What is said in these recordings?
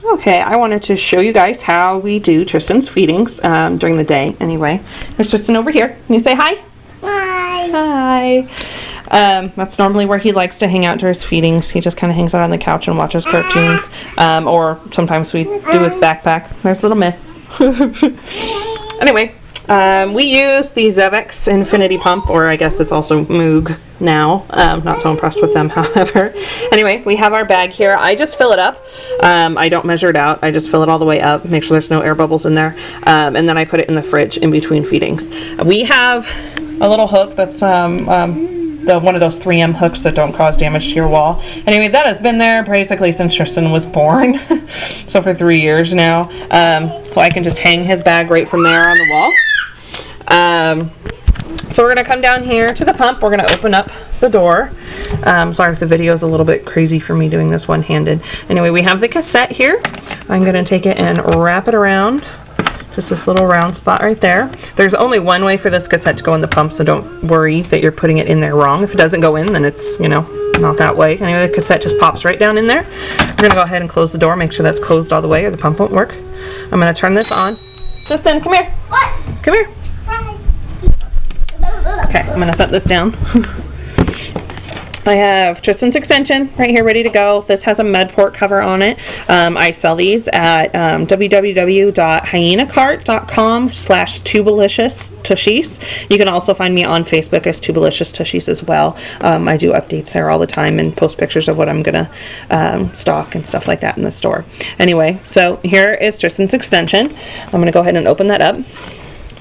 Okay, I wanted to show you guys how we do Tristan's feedings during the day anyway. There's Tristan over here. Can you say hi? Hi. Hi. That's normally where he likes to hang out during his feedings. He just kind of hangs out on the couch and watches cartoons. Or sometimes we do his backpack. There's little Miss. Anyway, we use the Zevex Infinity Pump, or I guess it's also Moog now. Not so impressed with them, however. Anyway, we have our bag here. I just fill it up. I don't measure it out. I just fill it all the way up, make sure there's no air bubbles in there, and then I put it in the fridge in between feedings. We have a little hook that's one of those 3M hooks that don't cause damage to your wall. Anyway, that has been there basically since Tristan was born, so for 3 years now. So I can just hang his bag right from there on the wall. So we're going to come down here to the pump. We're going to open up the door. Sorry if the video is a little bit crazy for me doing this one-handed. Anyway, we have the cassette here. I'm going to take it and wrap it around. Just this little round spot right there. There's only one way for this cassette to go in the pump, so don't worry that you're putting it in there wrong. If it doesn't go in, then it's, you know, not that way. Anyway, the cassette just pops right down in there. We're going to go ahead and close the door, make sure that's closed all the way or the pump won't work. I'm going to turn this on. Tristan, come here. What? Come here. Okay, I'm going to set this down. I have Tristan's extension right here ready to go. This has a med port cover on it. I sell these at www.hyenacart.com/Tubalicious Tushies. You can also find me on Facebook as Tubalicious Tushies as well. I do updates there all the time and post pictures of what I'm going to stock and stuff like that in the store. Anyway, so here is Tristan's extension. I'm going to go ahead and open that up.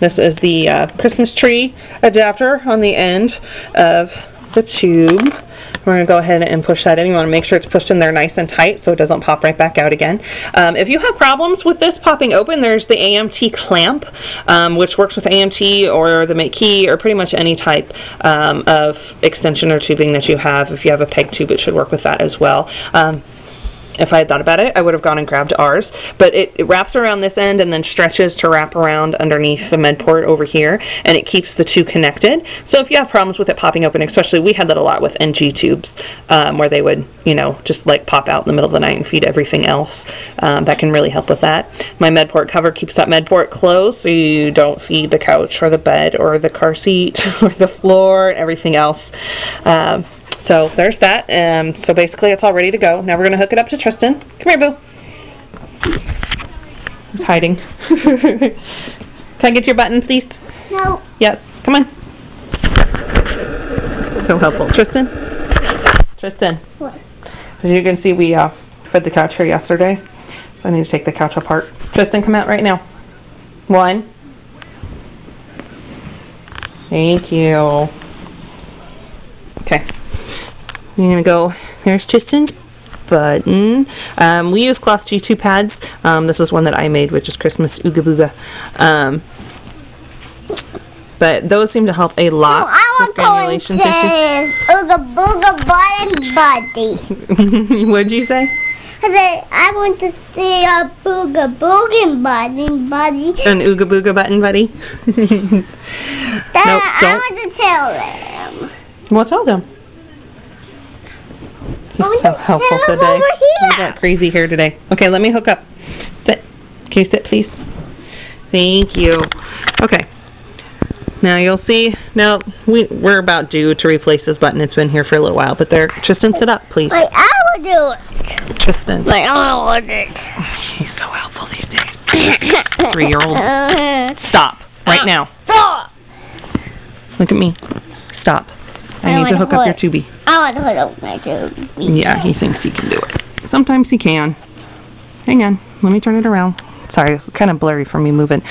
This is the Christmas tree adapter on the end of the tube. We're going to go ahead and push that in. You want to make sure it's pushed in there nice and tight so it doesn't pop right back out again. If you have problems with this popping open, there's the AMT clamp, which works with AMT or the McKee or pretty much any type of extension or tubing that you have. If you have a peg tube, it should work with that as well. If I had thought about it, I would have gone and grabbed ours. But it wraps around this end and then stretches to wrap around underneath the med port over here, and it keeps the two connected. So if you have problems with it popping open, especially we had that a lot with NG tubes, where they would, you know, just like pop out in the middle of the night and feed everything else. That can really help with that. My med port cover keeps that med port closed so you don't feed the couch or the bed or the car seat or the floor and everything else. So there's that. So basically it's all ready to go. Now we're going to hook it up to Tristan. Come here, Boo. He's hiding. Can I get your button, please? No. Yes. Come on. So helpful. Tristan? Tristan. What? As you can see, we fed the couch here yesterday. So I need to take the couch apart. Tristan, come out right now. 1. Thank you. Okay. I'm going to go, here's Tristan's button. We use cloth G2 pads. This is one that I made, which is Christmas Ooga Booga. But those seem to help a lot with granulation tissue. Ooga Booga Button Buddy. What'd you say? I want to see a Booga Booga Button Buddy. An Ooga Booga Button Buddy? Dad, Nope, I want to tell them. Well, tell them. He's so helpful today. You got crazy hair today. Okay, let me hook up. Sit. Can you sit, please? Thank you. Okay. Now you'll see. Now we're about due to replace this button. It's been here for a little while, but there. Tristan, sit up, please. Like I will do it. Tristan. Like I will do it. He's so helpful these days. 3-year-old. Stop right now. Stop. Look at me. Stop. I need to hook up your tubie. I want to hook up my tubie. Yeah, he thinks he can do it. Sometimes he can. Hang on. Let me turn it around. Sorry, it's kind of blurry for me moving.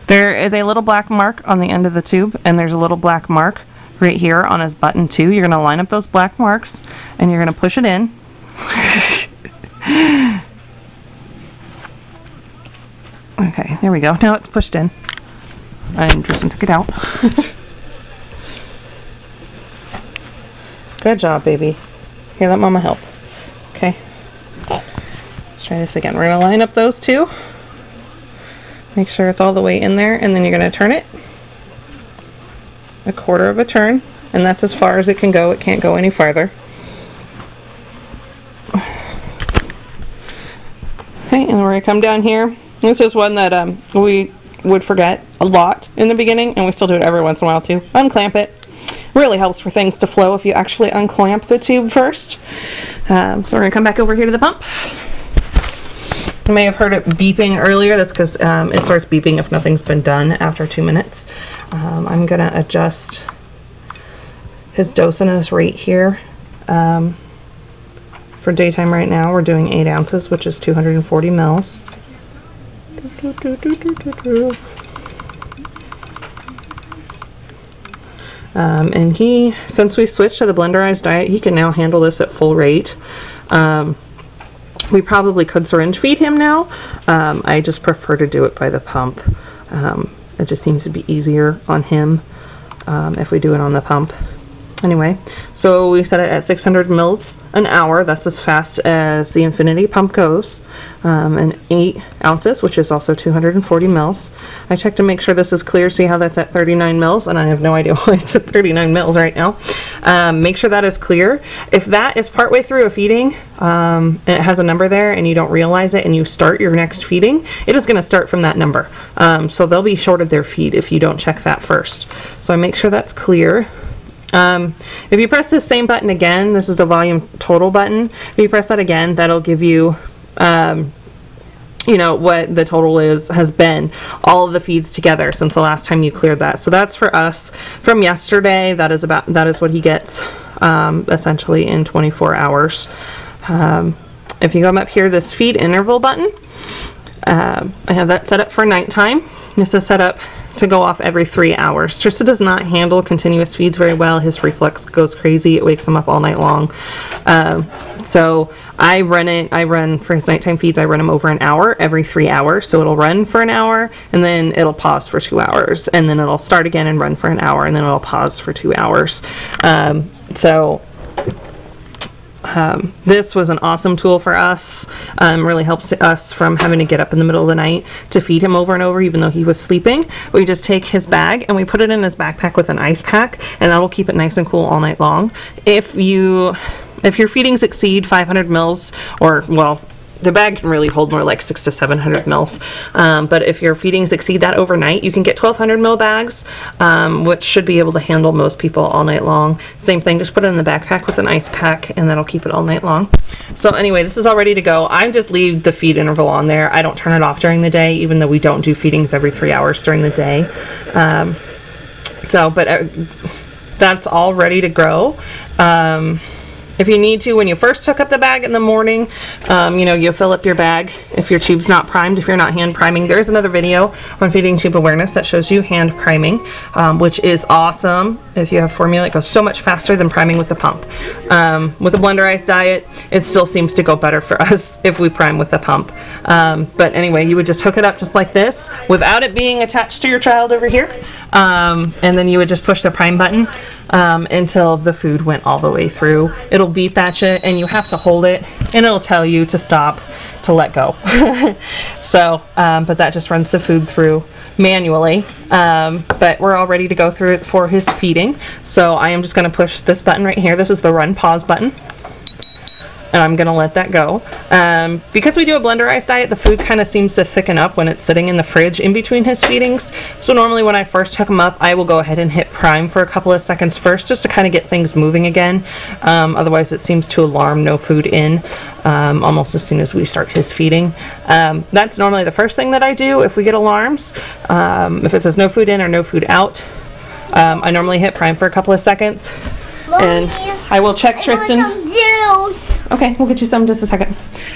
There is a little black mark on the end of the tube, and there's a little black mark right here on his button, too. You're going to line up those black marks, and you're going to push it in. Okay, there we go. Now it's pushed in. And Tristan took it out. Good job, baby. Here, let Mama help. Okay. Let's try this again. We're going to line up those two. Make sure it's all the way in there, and then you're going to turn it 1/4 of a turn, and that's as far as it can go. It can't go any farther. Okay, and we're going to come down here. This is one that we would forget a lot in the beginning, and we still do it every once in a while too. Unclamp it. Really helps for things to flow if you actually unclamp the tube first. So we're going to come back over here to the pump. You may have heard it beeping earlier. That's because it starts beeping if nothing's been done after 2 minutes. I'm going to adjust his dose and his rate here. For daytime right now, we're doing 8 ounces, which is 240 mils. And since we switched to the blenderized diet, he can now handle this at full rate. We probably could syringe feed him now. I just prefer to do it by the pump. It just seems to be easier on him if we do it on the pump. Anyway, so we set it at 600 mils an hour. That's as fast as the Infinity pump goes. And 8 ounces, which is also 240 mils. I checked to make sure this is clear. See how that's at 39 mils, and I have no idea why it's at 39 mils right now. Make sure that is clear. If that is partway through a feeding, and it has a number there, and you don't realize it, and you start your next feeding, it is going to start from that number. So they'll be shorted their feed if you don't check that first. So I make sure that's clear. If you press this same button again, this is the volume total button. If you press that again, that'll give you you know, what the total has been, all of the feeds together since the last time you cleared that. So that's for us from yesterday. That is what he gets essentially in 24 hours. If you come up here, this feed interval button, I have that set up for nighttime. This is set up to go off every 3 hours. Trista does not handle continuous feeds very well. His reflux goes crazy. It wakes him up all night long. So I run for his nighttime feeds, I run him over an hour every 3 hours. So it'll run for an hour, and then it'll pause for 2 hours, and then it'll start again and run for an hour, and then it'll pause for 2 hours. This was an awesome tool for us. Really helps us from having to get up in the middle of the night to feed him over and over, even though he was sleeping. We just take his bag and we put it in his backpack with an ice pack, and that will keep it nice and cool all night long. If your feedings exceed 500 mils, or, well, the bag can really hold more like 600 to 700 mils. But if your feedings exceed that overnight, you can get 1200 mil bags, which should be able to handle most people all night long. Same thing, just put it in the backpack with an ice pack, and that'll keep it all night long. So anyway, this is all ready to go. I just leave the feed interval on there. I don't turn it off during the day, even though we don't do feedings every 3 hours during the day. That's all ready to go. If you need to, when you first hook up the bag in the morning, you know, you fill up your bag if your tube's not primed, if you're not hand priming. There's another video on feeding tube awareness that shows you hand priming, which is awesome. If you have formula, it goes so much faster than priming with the pump. With a blenderized diet, it still seems to go better for us if we prime with the pump. But anyway, you would just hook it up just like this without it being attached to your child over here. And then you would just push the prime button until the food went all the way through. It'll beep at you, and you have to hold it, and it'll tell you to stop, to let go. So, but that just runs the food through manually. But we're all ready to go through it for his feeding. So I am just going to push this button right here. This is the run pause button. And I'm going to let that go. Because we do a blenderized diet, the food kind of seems to thicken up when it's sitting in the fridge in between his feedings. So normally when I first hook him up, I will go ahead and hit prime for a couple of seconds first, just to kind of get things moving again. Otherwise it seems to alarm no food in almost as soon as we start his feeding. That's normally the first thing that I do if we get alarms. If it says no food in or no food out, I normally hit prime for a couple of seconds. And I will check Tristan. Okay, we'll get you some in just a second.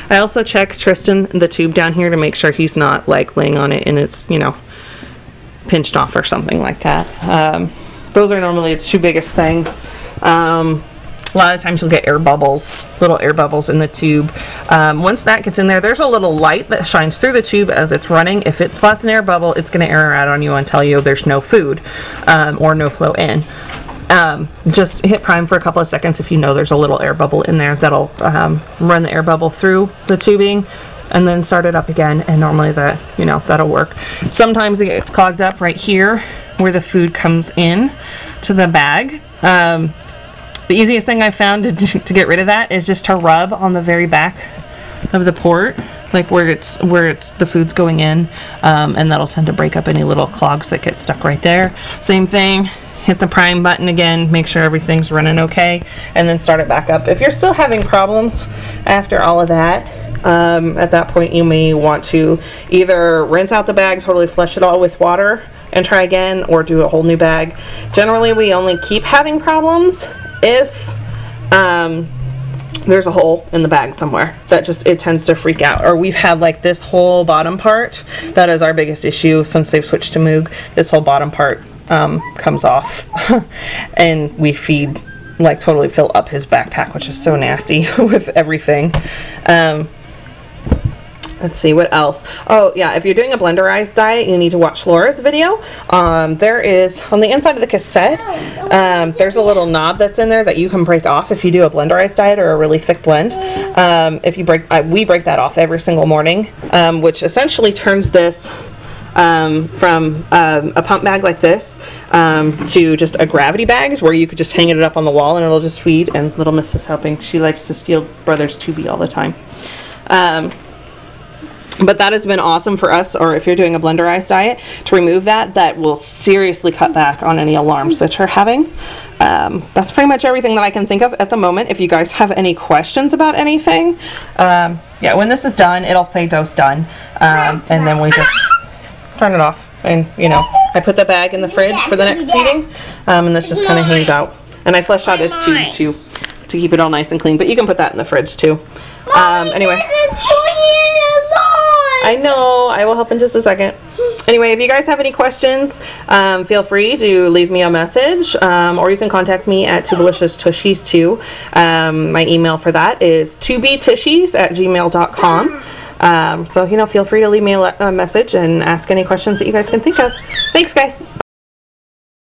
I also check Tristan, the tube down here, to make sure he's not like laying on it and it's, you know, pinched off or something like that. Those are normally its two biggest things. A lot of times you'll get air bubbles, little air bubbles in the tube. Once that gets in there, there's a little light that shines through the tube as it's running. If it spots an air bubble, it's going to error out on you and tell you there's no food or no flow in. Just hit prime for a couple of seconds if you know there's a little air bubble in there. That'll run the air bubble through the tubing, and then start it up again, and normally that'll work. Sometimes it gets clogged up right here where the food comes in to the bag. The easiest thing I found to get rid of that is just to rub on the very back of the port like where it's the food's going in, and that'll tend to break up any little clogs that get stuck right there. Same thing, hit the prime button again, make sure everything's running okay, and then start it back up. If you're still having problems after all of that, at that point you may want to either rinse out the bag, totally flush it all with water, and try again, or do a whole new bag. Generally, we only keep having problems if there's a hole in the bag somewhere that it tends to freak out. Or we've had like this whole bottom part, that is our biggest issue since they've switched to Moog. This whole bottom part comes off and we feed, like, totally fill up his backpack, which is so nasty with everything. Let's see, what else? Oh, yeah, if you're doing a blenderized diet, you need to watch Laura's video. There is, on the inside of the cassette, there's a little knob that's in there that you can break off if you do a blenderized diet or a really thick blend. If you we break that off every single morning, which essentially turns this from a pump bag like this to just a gravity bag, where you could just hang it up on the wall and it'll just feed. And little Miss is helping. She likes to steal Brother's Tubi all the time. But that has been awesome for us, or if you're doing a blenderized diet, to remove that. That will seriously cut back on any alarms that you're having. That's pretty much everything that I can think of at the moment. If you guys have any questions about anything, yeah, when this is done, it'll say dose done, and then we just turn it off. And, you know, I put the bag in the fridge for the next feeding, and this just kind of hangs out. And I flush out his tubes, too, to keep it all nice and clean. But you can put that in the fridge, too. Anyway. I know. I will help in just a second. Anyway, if you guys have any questions, feel free to leave me a message, or you can contact me at TwoDeliciousTushies too. My email for that is twobetushies@gmail.com. So, you know, feel free to leave me a message and ask any questions that you guys can think of. Thanks, guys.